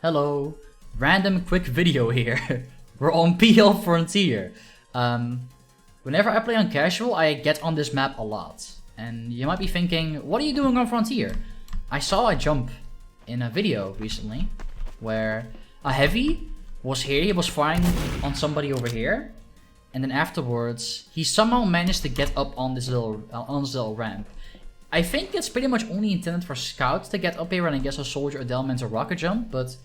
Hello, random quick video here. We're on PL Frontier. Whenever I play on casual, I get on this map a lot. And you might be thinking, what are you doing on Frontier? I saw a jump in a video recently where a heavy was here, he was firing on somebody over here. And then afterwards, he somehow managed to get up on this little ramp. I think it's pretty much only intended for scouts to get up here, and I guess a soldier or delman to rocket jump, but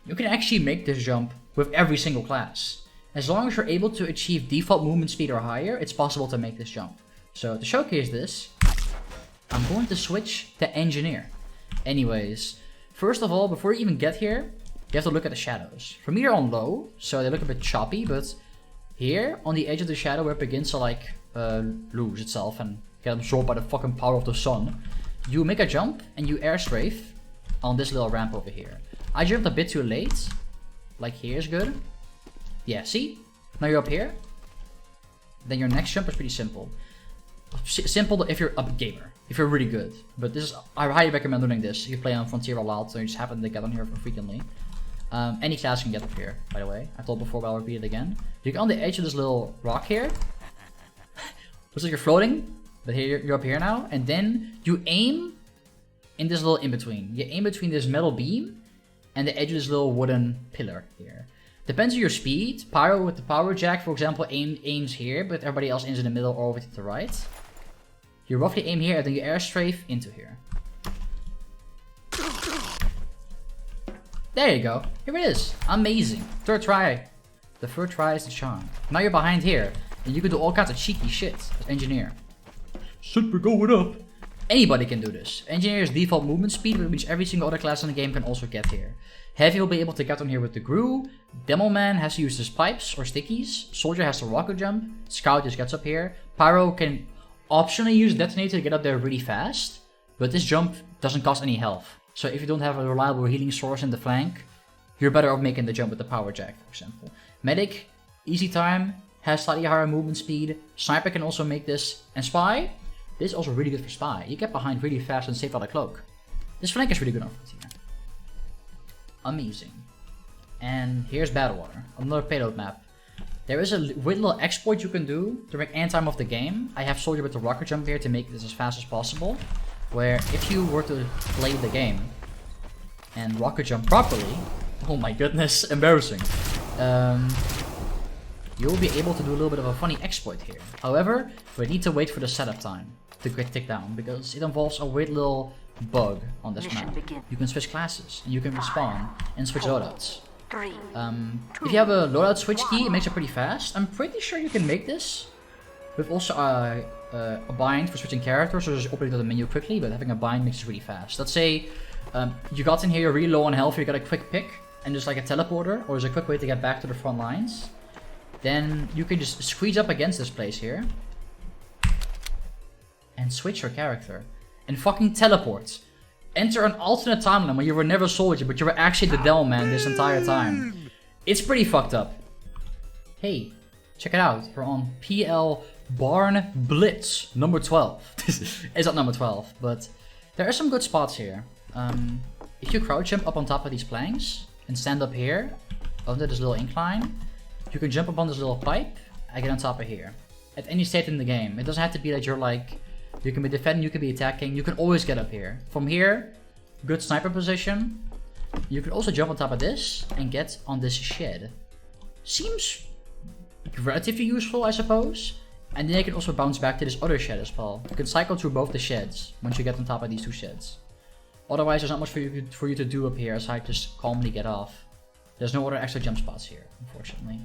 you can actually make this jump with every single class. As long as you're able to achieve default movement speed or higher, it's possible to make this jump. So to showcase this, I'm going to switch to engineer. Anyways, first of all, before you even get here, you have to look at the shadows. For me, they're on low, so they look a bit choppy, but here, on the edge of the shadow where it begins to like lose itself and get absorbed by the fucking power of the sun, you make a jump and you air strafe on this little ramp over here. I jumped a bit too late, like here is good. Yeah, see? Now you're up here. Then your next jump is pretty simple. Simple if you're a gamer, if you're really good. But this is, I highly recommend doing this if you play on Frontier a lot, so you just happen to get on here frequently. Any class can get up here, by the way. I told before, but I'll repeat it again. You get on the edge of this little rock here. Looks like you're floating, but here you're up here now. And then you aim in this little in-between. You aim between this metal beam and the edge of this little wooden pillar here. Depends on your speed. Pyro with the power jack, for example, aims here, but everybody else aims in the middle or over to the right. You roughly aim here and then you air strafe into here. There you go. Here it is. Amazing. Third try. The third try is the charm. Now you're behind here, and you can do all kinds of cheeky shit as engineer. Shit, we're going up. Anybody can do this. Engineer's default movement speed, which means every single other class in the game can also get here. Heavy will be able to get on here with the Gru. Demoman has to use his pipes or stickies. Soldier has to rocket jump. Scout just gets up here. Pyro can optionally use detonator to get up there really fast, but this jump doesn't cost any health. So if you don't have a reliable healing source in the flank, you're better off making the jump with the power jack, for example. Medic, easy time, has slightly higher movement speed. Sniper can also make this. And Spy, this is also really good for Spy. You get behind really fast and save out a cloak. This flank is really good on Frontier. Amazing. And here's Badwater, another payload map. There is a weird little exploit you can do during end time of the game. I have Soldier with the rocket jump here to make this as fast as possible. Where if you were to play the game and rocket jump properly, oh my goodness, embarrassing. You'll be able to do a little bit of a funny exploit here. However, we need to wait for the setup time to get ticked down because it involves a weird little bug on this map. You can switch classes and you can respawn and switch loadouts. If you have a loadout switch key, it makes it pretty fast. I'm pretty sure you can make this with also a bind for switching characters, so just opening the menu quickly, but having a bind makes it really fast. Let's say you got in here, you're really low on health, you got a quick pick, and just like a teleporter, or there's a quick way to get back to the front lines. Then you can just squeeze up against this place here and switch your character and fucking teleport. Enter an alternate timeline where you were never a soldier, but you were actually the Delman this entire time. It's pretty fucked up. Hey, check it out. We're on PL Barnblitz, number 12. It's not number 12, but there are some good spots here. If you crouch jump up on top of these planks and stand up here under this little incline, you can jump up on this little pipe and get on top of here. At any state in the game, it doesn't have to be that you're like, you can be defending, you can be attacking, you can always get up here. From here, good sniper position. You can also jump on top of this and get on this shed. Seems relatively useful, I suppose. And then you can also bounce back to this other shed as well. You can cycle through both the sheds once you get on top of these two sheds. Otherwise, there's not much for you to do up here aside just calmly get off. There's no other extra jump spots here, unfortunately.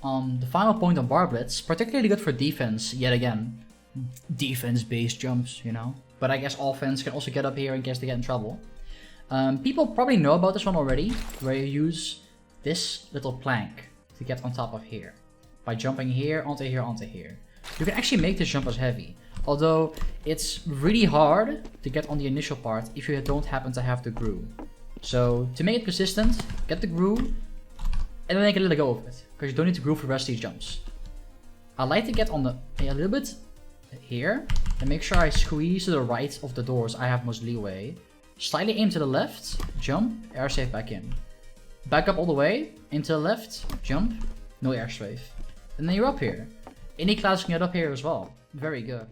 The final point on Barnblitz, particularly good for defense, yet again. Defense-based jumps, you know. But I guess offense can also get up here in case they get in trouble. People probably know about this one already, where you use this little plank to get on top of here. By jumping here, onto here, onto here. You can actually make this jump as heavy. Although, it's really hard to get on the initial part if you don't happen to have the Gru. So, to make it consistent, get the Gru, and then you can let go of it. Because you don't need to Gru for the rest of these jumps. I like to get on the a little bit here, and make sure I squeeze to the right of the doors. I have most leeway. Slightly aim to the left, jump, air safe back in. Back up all the way, aim to the left, jump, no air strafe. And then you're up here. Any clouds can get up here as well. Very good.